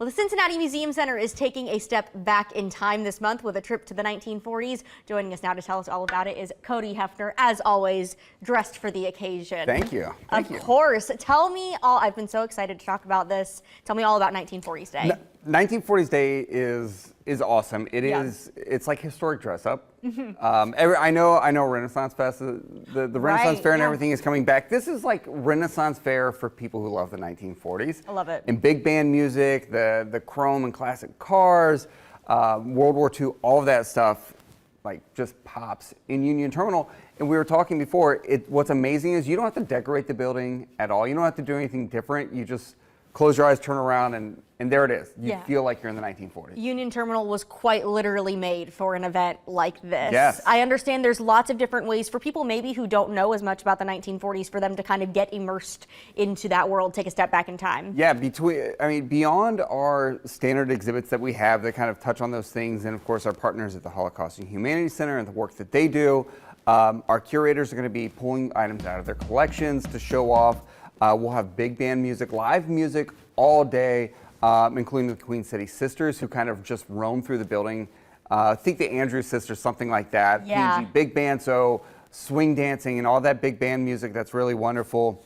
Well, the Cincinnati Museum Center is taking a step back in time this month with a trip to the 1940s. Joining us now to tell us all about it is Cody Hefner, as always, dressed for the occasion. Thank you. Of course. Tell me all, I've been so excited to talk about this. Tell me all about 1940s Day. 1940s Day is awesome. It's like historic dress up. I know Renaissance Fest, the Renaissance Fair and everything is coming back. This is like Renaissance Fair for people who love the 1940s. I love it. And big band music, the chrome and classic cars, World War II, all of that stuff like just pops in Union Terminal. And we were talking before, what's amazing is you don't have to decorate the building at all. You don't have to do anything different. You just close your eyes, turn around, and there it is. You feel like you're in the 1940s. Union Terminal was quite literally made for an event like this. Yes. I understand there's lots of different ways for people maybe who don't know as much about the 1940s for them to kind of get immersed into that world, take a step back in time. Yeah, beyond our standard exhibits that we have that kind of touch on those things, and of course our partners at the Holocaust and Humanities Center and the work that they do, our curators are going to be pulling items out of their collections to show off. We'll have big band music, live music all day, including the Queen City Sisters, who kind of just roam through the building. Think the Andrews Sisters, something like that. Yeah. PG, big band, so swing dancing and all that big band music. That's really wonderful.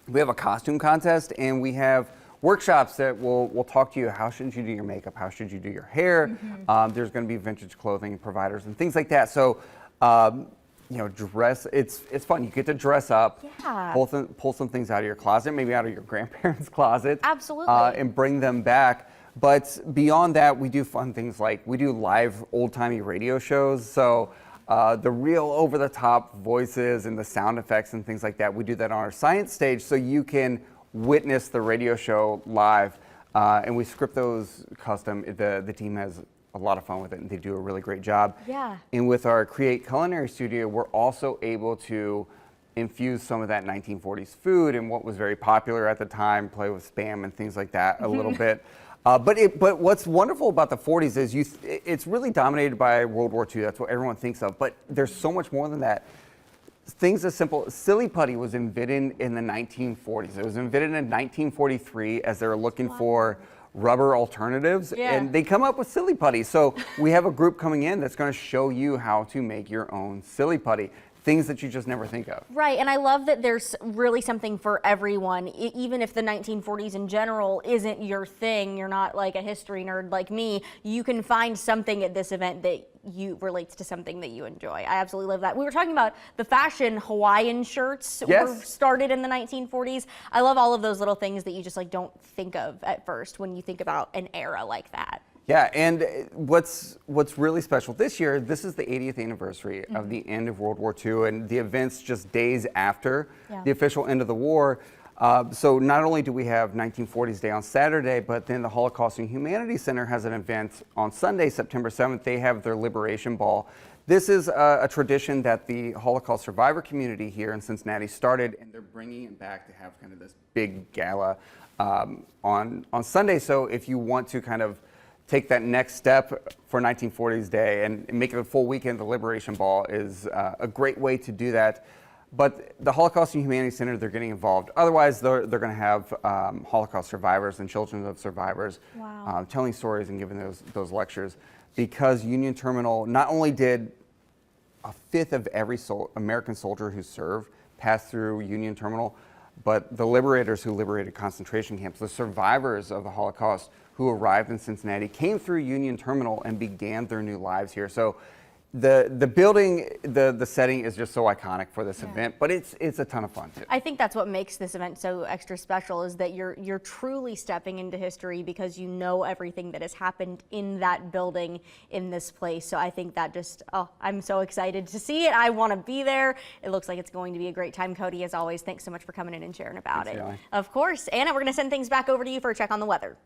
We have a costume contest, and we have workshops that will talk to you. How should you do your makeup? How should you do your hair? There's going to be vintage clothing providers and things like that. So. You know, it's fun. You get to dress up, pull some things out of your closet, maybe out of your grandparents' closet. Absolutely. And bring them back. But beyond that, we do fun things like we do live old-timey radio shows. So the real over-the-top voices and the sound effects and things like that, we do that on our science stage so you can witness the radio show live. And we script those custom. The team has a lot of fun with it, and they do a really great job. Yeah. And with our Create Culinary Studio, we're also able to infuse some of that 1940s food and what was very popular at the time, play with Spam and things like that a little bit. But what's wonderful about the 40s is it's really dominated by World War II. That's what everyone thinks of. But there's so much more than that. Things as simple, silly putty was invented in the 1940s. It was invented in 1943 as they were looking for rubber alternatives, and they come up with silly putty. So we have a group coming in that's going to show you how to make your own silly putty, things that you just never think of. Right, and I love that there's really something for everyone. Even if the 1940s in general isn't your thing, you're not like a history nerd like me, you can find something at this event that relates to something that you enjoy. I absolutely love that. We were talking about the fashion Hawaiian shirts were started in the 1940s. I love all of those little things that you just like don't think of at first when you think about an era like that. Yeah, and what's really special this year, this is the 80th anniversary of the end of World War II and the events just days after the official end of the war. So not only do we have 1940s Day on Saturday, but then the Holocaust and Humanities Center has an event on Sunday, September 7th. They have their Liberation Ball. This is a tradition that the Holocaust survivor community here in Cincinnati started, and they're bringing it back to have kind of this big gala on Sunday. So if you want to kind of take that next step for 1940s Day and make it a full weekend, the Liberation Ball is a great way to do that. But the Holocaust and Humanities Center, they're getting involved. Otherwise, they're going to have Holocaust survivors and children of survivors telling stories and giving those lectures. Because Union Terminal, not only did a fifth of every American soldier who served pass through Union Terminal, but the liberators who liberated concentration camps, the survivors of the Holocaust who arrived in Cincinnati, came through Union Terminal and began their new lives here. So the building, the setting is just so iconic for this event, but it's a ton of fun too. I think that's what makes this event so extra special, is that you're truly stepping into history because you know everything that has happened in that building, in this place. So I think that just, I'm so excited to see it. I want to be there. It looks like it's going to be a great time. Cody, as always, thanks so much for coming in and sharing about it. Thanks, Of course. Anna, we're going to send things back over to you for a check on the weather.